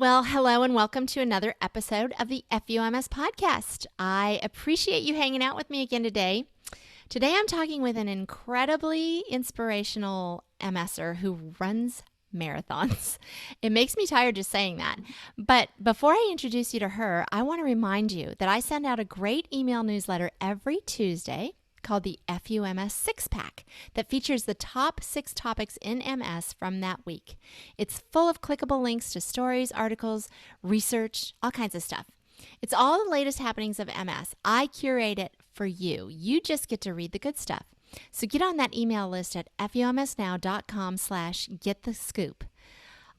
Well, hello and welcome to another episode of the FUMS podcast. I appreciate you hanging out with me again today. Today I'm talking with an incredibly inspirational MSer who runs marathons. It makes me tired just saying that. But before I introduce you to her, I want to remind you that I send out a great email newsletter every Tuesday called the FUMS Six Pack that features the top 6 topics in MS from that week. It's full of clickable links to stories, articles, research, all kinds of stuff. It's all the latest happenings of MS. I curate it for you. You just get to read the good stuff. So get on that email list at fumsnow.com/getthescoop.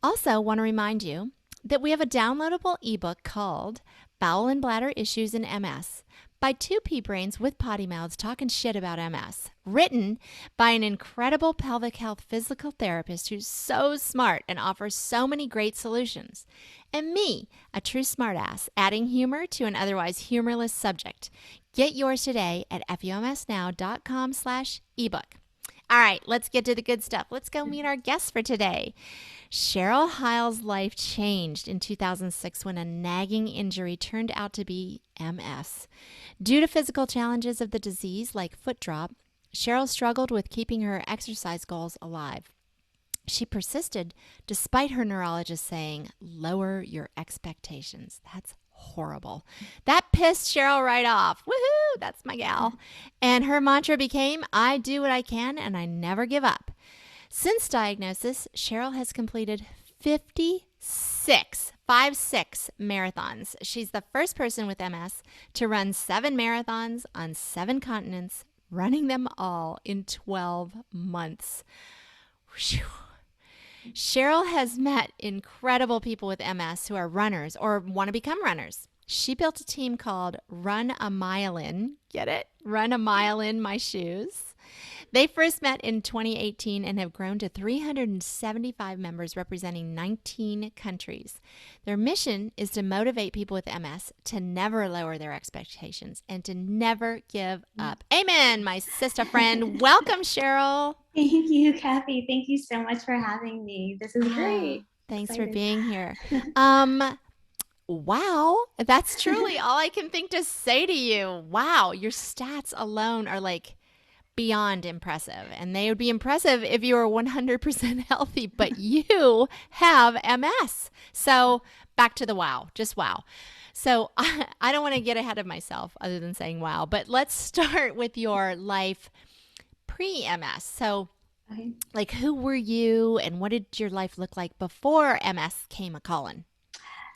Also, want to remind you that we have a downloadable ebook called Bowel and Bladder Issues in MS by two pea brains with potty mouths talking shit about MS, written by an incredible pelvic health physical therapist who's so smart and offers so many great solutions, and me, a true smartass, adding humor to an otherwise humorless subject. Get yours today at fumsnow.com/ebook. All right, let's get to the good stuff. Let's go meet our guest for today. Cheryl Hile's life changed in 2006 when a nagging injury turned out to be MS. Due to physical challenges of the disease like foot drop, Cheryl struggled with keeping her exercise goals alive. She persisted despite her neurologist saying, "Lower your expectations." That's horrible. That pissed Cheryl right off. Woohoo, that's my gal. And her mantra became, "I do what I can and I never give up." Since diagnosis, Cheryl has completed 56 marathons. She's the first person with MS to run 7 marathons on 7 continents, running them all in 12 months. Whew. Cheryl has met incredible people with MS who are runners or want to become runners. She built a team called Run A Myelin. Get it? Run A Myelin My Shoes. They first met in 2018 and have grown to 375 members representing 19 countries. Their mission is to motivate people with MS to never lower their expectations and to never give up. Amen, my sister friend. Welcome, Cheryl. Thank you, Kathy. Thank you so much for having me. This is great. Thanks for Excited. being here. Wow, that's truly all I can think to say to you. Wow, your stats alone are like beyond impressive, and they would be impressive if you were 100% healthy, but you have MS. So back to the wow, just wow. So I don't want to get ahead of myself other than saying wow, but let's start with your life pre-MS. So Okay. like, who were you and what did your life look like before MS came a calling?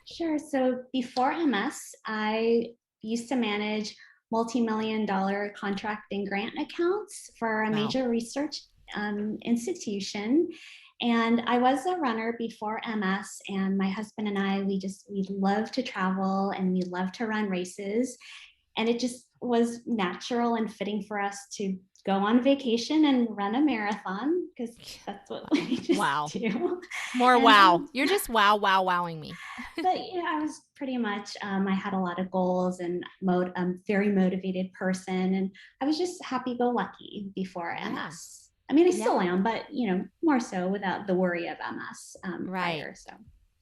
Sure. So before MS, I used to manage multi-million-dollar contract and grant accounts for a Wow. major research institution. And I was a runner before MS, and my husband and I, we love to travel and we love to run races. And it just was natural and fitting for us to go on vacation and run a marathon because that's what we just Wow. do. More And wow. You're just wowing me. but I was pretty much I had a lot of goals and very motivated person, and I was just happy-go-lucky before Yeah. MS. I mean, I still Yeah. am, but more so without the worry of MS Right. prior. So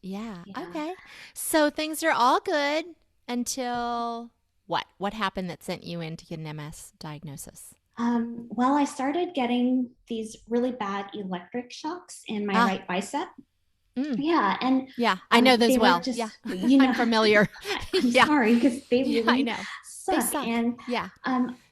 Yeah. yeah. Okay. So things are all good until what? What happened that sent you in to get an MS diagnosis? Well, I started getting these really bad electric shocks in my Ah, right bicep. mm, Yeah, and yeah. I know those they were well. Yeah. just, I'm familiar. I'm Yeah. sorry because they Yeah, I really know. They suck. suck. And Yeah,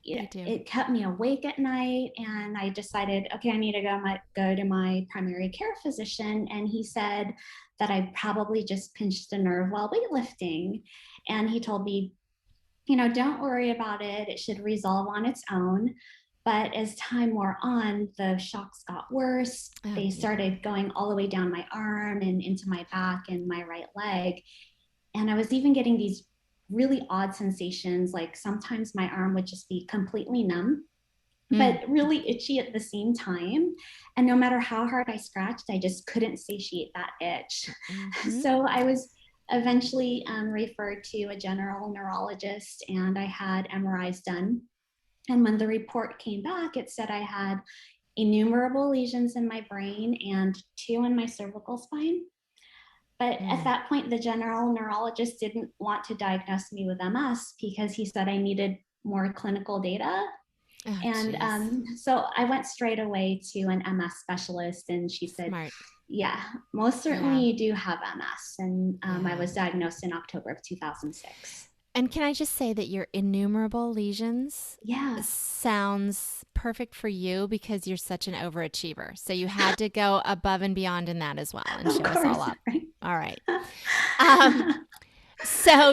they do. it kept me awake at night. And I decided, okay, I need to go to my primary care physician. And he said that I probably just pinched a nerve while weightlifting. And he told me, don't worry about it. It should resolve on its own. But as time wore on, the shocks got worse. Oh, They yeah. started going all the way down my arm and into my back and my right leg. And I was even getting these really odd sensations. Like sometimes my arm would just be completely numb, Mm, but really itchy at the same time. And no matter how hard I scratched, I just couldn't satiate that itch. mm-hmm. So I was eventually referred to a general neurologist, and I had MRIs done. And when the report came back, it said I had innumerable lesions in my brain and 2 in my cervical spine. But at that point, the general neurologist didn't want to diagnose me with MS because he said I needed more clinical data. Oh, and so I went straight away to an MS specialist, and she said, Smart. yeah, most certainly you do have MS. And I was diagnosed in October of 2006. And can I just say that your innumerable lesions sounds perfect for you because you're such an overachiever. So you had to go above and beyond in that as well and show us all up. Right? All right. So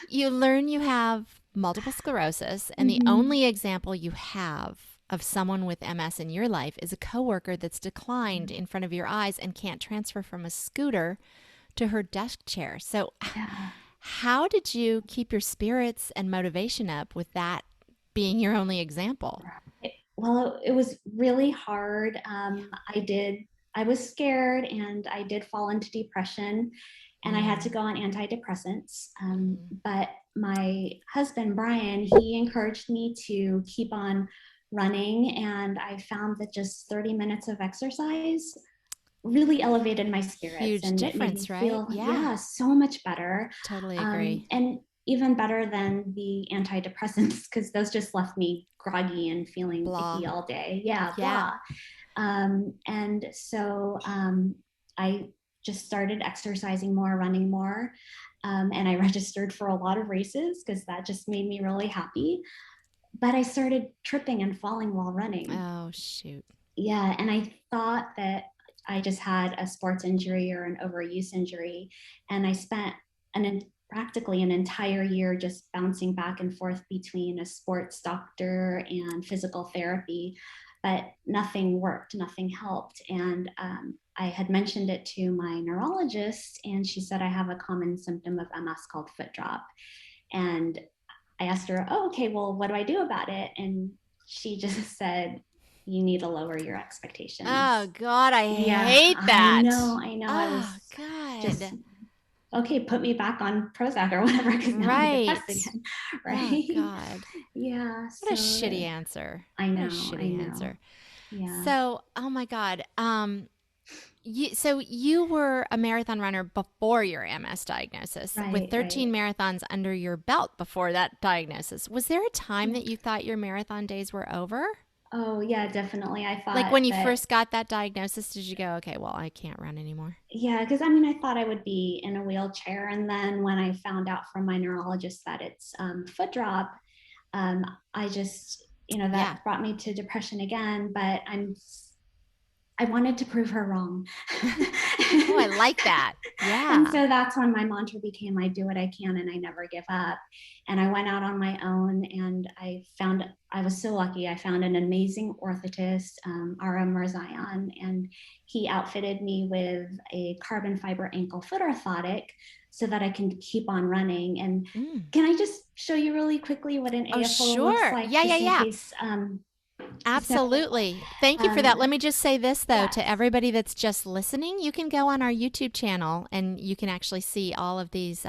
you learn you have multiple sclerosis, and the only example you have of someone with MS in your life is a coworker that's declined in front of your eyes and can't transfer from a scooter to her desk chair. So how did you keep your spirits and motivation up with that being your only example? Well, it was really hard. I was scared, and I did fall into depression, and I had to go on antidepressants. But my husband, Brian, he encouraged me to keep on running. And I found that just 30 minutes of exercise really elevated my spirits. Huge and difference, it made me feel, right? Yeah, so much better. Totally agree. And even better than the antidepressants, because those just left me groggy and feeling icky all day. Blah. And so I just started exercising more, running more. And I registered for a lot of races because that just made me really happy. But I started tripping and falling while running. Oh, shoot. Yeah. And I thought that I just had a sports injury or an overuse injury. And I spent practically an entire year just bouncing back and forth between a sports doctor and physical therapy, but nothing worked, nothing helped. And I had mentioned it to my neurologist, and she said I have a common symptom of MS called foot drop. And I asked her, okay, well, what do I do about it? And she just said, you need to lower your expectations. Oh, God, I hate that. I know. Oh, I was God. just, okay, put me back on Prozac or whatever, because now I'm depressed again. Right? Oh, God. Yeah. What a shitty answer. I know. What a shitty answer. Yeah. So, oh my God. So you were a marathon runner before your MS diagnosis, with 13 marathons under your belt before that diagnosis. Was there a time that you thought your marathon days were over? Oh, yeah, definitely. I thought, like when you first got that diagnosis, did you go, okay, well, I can't run anymore? Yeah, because I thought I would be in a wheelchair. And then when I found out from my neurologist that it's foot drop, I just, that brought me to depression again. But I wanted to prove her wrong. Oh, I like that. Yeah. And so that's when my mantra became, I do what I can and I never give up. And I went out on my own, and I was so lucky. I found an amazing orthotist, Marzion, and he outfitted me with a carbon fiber ankle foot orthotic so that I can keep on running. And can I just show you really quickly what an AFO looks like? Yeah. In case, absolutely. Thank you for that. Let me just say this, though, to everybody that's just listening. You can go on our YouTube channel and you can actually see all of these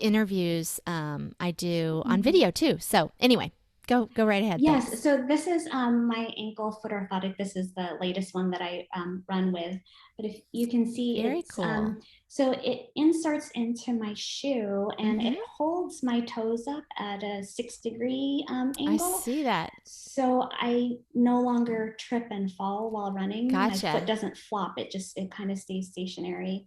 interviews I do on video, too. So anyway, go right ahead. Yes. Thanks. So this is my ankle foot orthotic. This is the latest one that I run with. But if you can see, very cool. So it inserts into my shoe, and it holds my toes up at a 6-degree angle. I see that. So I no longer trip and fall while running. Gotcha. My foot doesn't flop. It kind of stays stationary.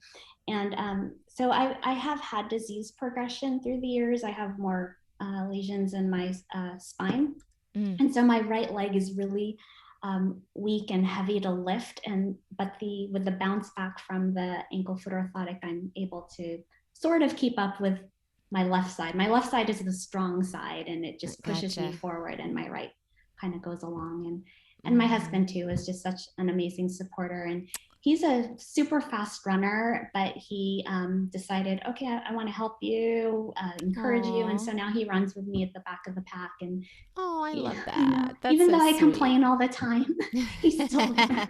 And so I have had disease progression through the years. I have more lesions in my spine. And so my right leg is really weak and heavy to lift, but with the bounce back from the ankle foot orthotic, I'm able to sort of keep up with my left side. My left side is the strong side, and it just pushes me forward, and my right kind of goes along. And my husband too is just such an amazing supporter, and he's a super fast runner, but he decided, okay, I want to help you, encourage you. And so now he runs with me at the back of the pack. And I love that. That's even so though I sweet. Complain all the time, he's still there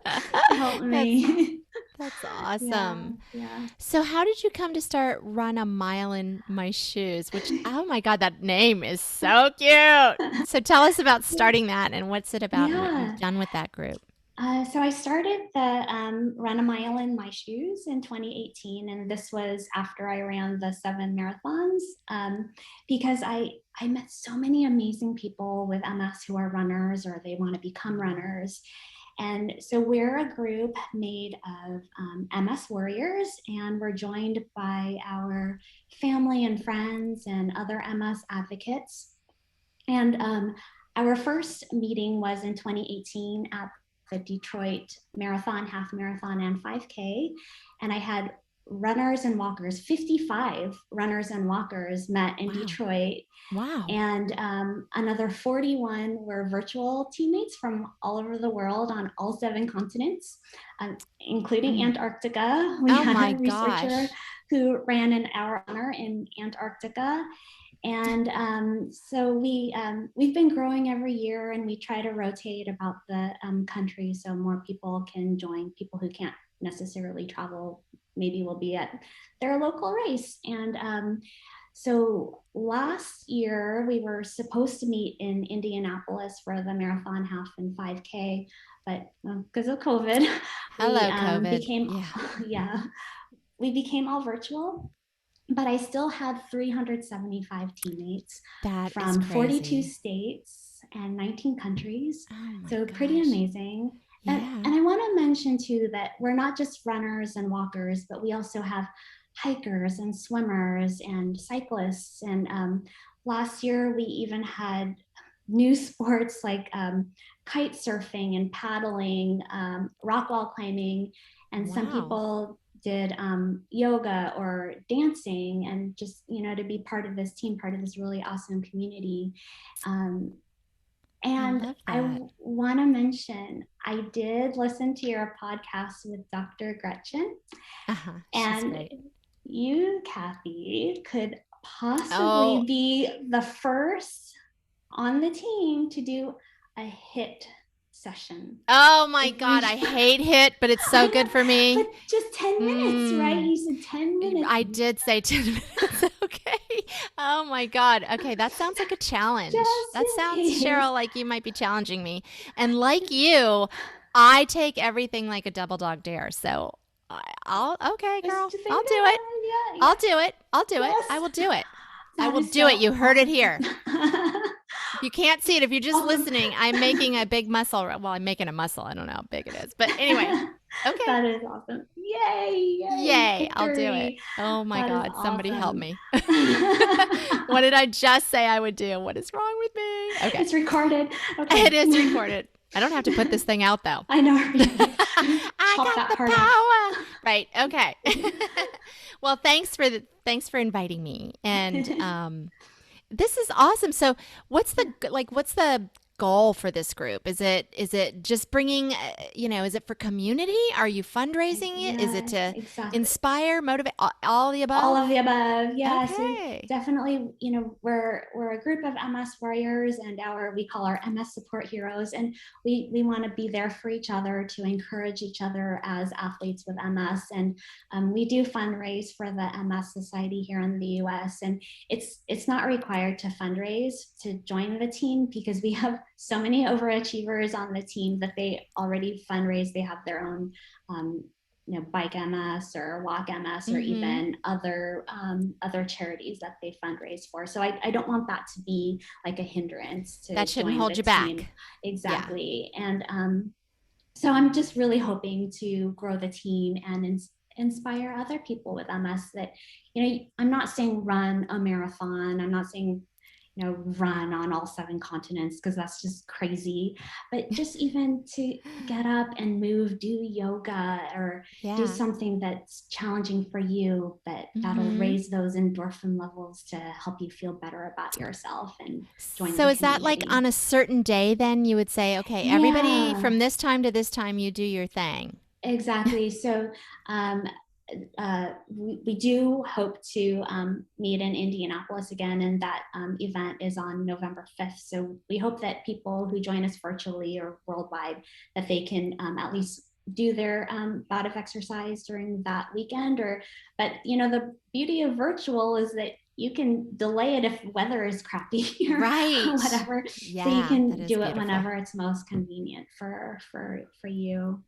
to help me. That's awesome. Yeah. So how did you come to start Run A Myelin My Shoes, which, oh my God, that name is so cute. So tell us about starting that and what's it about and what you've done with that group. So I started the Run A Myelin My Shoes in 2018, and this was after I ran the 7 marathons, because I met so many amazing people with MS who are runners or they want to become runners. And so we're a group made of MS warriors, and we're joined by our family and friends and other MS advocates. And our first meeting was in 2018 at the Detroit Marathon, half marathon, and 5K. And I had runners and walkers, 55 runners and walkers met in Detroit. Wow. And another 41 were virtual teammates from all over the world on all 7 continents, including Antarctica. We had a researcher who ran in our honor in Antarctica. And so we've been growing every year, and we try to rotate about the country so more people can join. People who can't necessarily travel maybe will be at their local race. And so last year we were supposed to meet in Indianapolis for the marathon, half, and 5K, but because of COVID, we became all virtual. But I still had 375 teammates from 42 states and 19 countries. So pretty amazing. Yeah. And I want to mention too that we're not just runners and walkers, but we also have hikers and swimmers and cyclists. And last year we even had new sports like kite surfing and paddling, rock wall climbing, and some people did yoga or dancing, and just, to be part of this team, part of this really awesome community. And I want to mention, I did listen to your podcast with Dr. Gretchen. And great. You, Kathy, could possibly be the first on the team to do a HIIT session. Oh my God, I hate HIIT, but it's so good for me. But just 10 minutes, right? You said 10 minutes. I did say 10 minutes. Okay. Oh my God. Okay, that sounds like a challenge. That sounds, Cheryl, like you might be challenging me. And like you, I take everything like a double dog dare. So okay, girl, I'll do it. Yeah. I'll do it. I will do it. I will do it. You heard it here. You can't see it if you're just listening. I'm making a big muscle. Well, I'm making a muscle. I don't know how big it is. But anyway. Okay. That is awesome. Yay. I'll do it. Oh my God. Somebody help me. What did I just say I would do? What is wrong with me? Okay. It's recorded. Okay. It is recorded. I don't have to put this thing out though. I know. I got the power. Right. Okay. Well, thanks for inviting me. And this is awesome. So what's the goal for this group? Is it just bringing, is it for community? Are you fundraising it? Is it to inspire, motivate, all the above? All of the above. Yeah. Okay. So definitely, we're a group of MS warriors, and we call our MS support heroes. And we want to be there for each other, to encourage each other as athletes with MS. And we do fundraise for the MS Society here in the US. And it's not required to fundraise to join the team, because we have so many overachievers on the team that they already fundraise. They have their own, bike MS or walk MS, or even other charities that they fundraise for. So I don't want that to be like a hindrance to that shouldn't hold you back. Exactly. Yeah. And so I'm just really hoping to grow the team and inspire other people with MS that, I'm not saying run a marathon. I'm not saying run on all 7 continents, because that's just crazy. But just even to get up and move, do yoga, or do something that's challenging for you, but that'll raise those endorphin levels to help you feel better about yourself and join. So is that like on a certain day then you would say, okay, everybody from this time to this time, you do your thing? Exactly. So we do hope to meet in Indianapolis again, and that event is on November 5th. So we hope that people who join us virtually or worldwide, that they can at least do their bout of exercise during that weekend. But the beauty of virtual is that you can delay it if weather is crappy or Right. whatever. Yeah, So you can that is do it beautiful. whenever it's most convenient for you.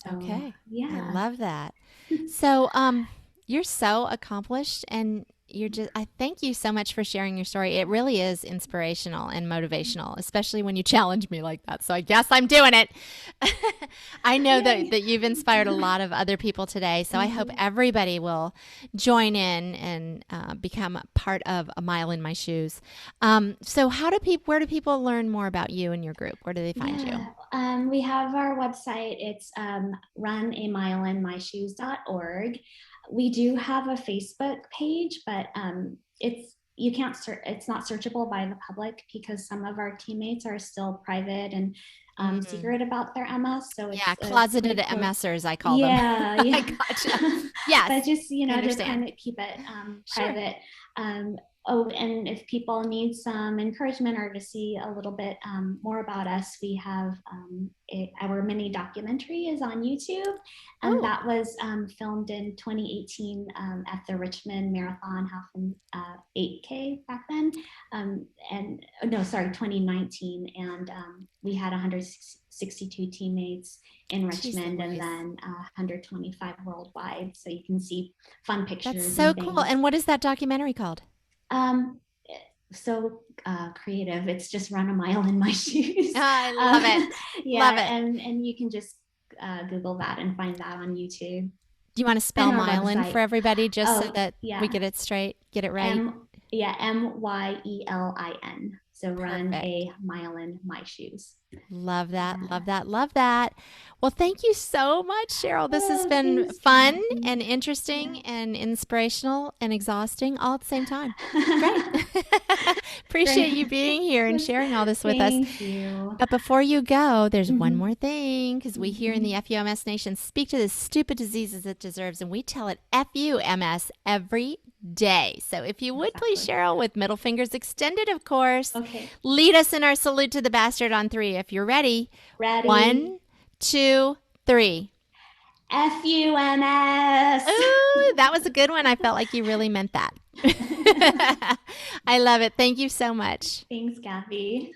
So Okay. I yeah. love that. So, you're so accomplished and I thank you so much for sharing your story. It really is inspirational and motivational, especially when you challenge me like that. So I guess I'm doing it. I know that you've inspired a lot of other people today. So I hope everybody will join in and become a part of A Myelin My Shoes. So where do people learn more about you and your group? Where do they find you? We have our website. It's runamylinmyshoes.org. We do have a Facebook page, but it's not searchable by the public because some of our teammates are still private and secret about their MS. So Yeah, it's closeted pretty close. MSers, I call them. Yeah, I yeah. gotcha. Yes, But just I to kind understand. of keep it Sure. private. Oh, and if people need some encouragement or to see a little bit more about us, we have our mini documentary is on YouTube, and Oh, that was filmed in 2018 at the Richmond Marathon half and 8K back then, and no, sorry, 2019, and we had 162 teammates in geez Richmond and Louise. then 125 worldwide. So you can see fun That's pictures so and cool. things. And what is that documentary called? Um, so creative. It's just run a mile in my shoes. I love it. Yeah, Love it. and you can just Google that and find that on YouTube Do you want to and spell our myelin for website. everybody just so Oh that we yeah, get it straight, get it right? Myelin. So run Perfect. a mile in my shoes. Love that. Yeah. Love that. Love that. Well, thank you so much, Cheryl. This has Oh, been thanks, fun Kathy. and Yeah. interesting and inspirational and exhausting all at the same time. Great. Appreciate you Great. being here and sharing all this with us. Thank you. But before you go, there's one Mhm. more thing because we here in the FUMS Nation speak to this stupid disease as it deserves, and we tell it FUMS every day. So if you would please, Exactly. Cheryl, with middle fingers extended, of course, Okay. lead us in our salute to the bastard on three. If you're ready, Ready. 1, 2, 3. FUMS. Ooh, that was a good one. I felt like you really meant that. I love it. Thank you so much. Thanks, Kathy.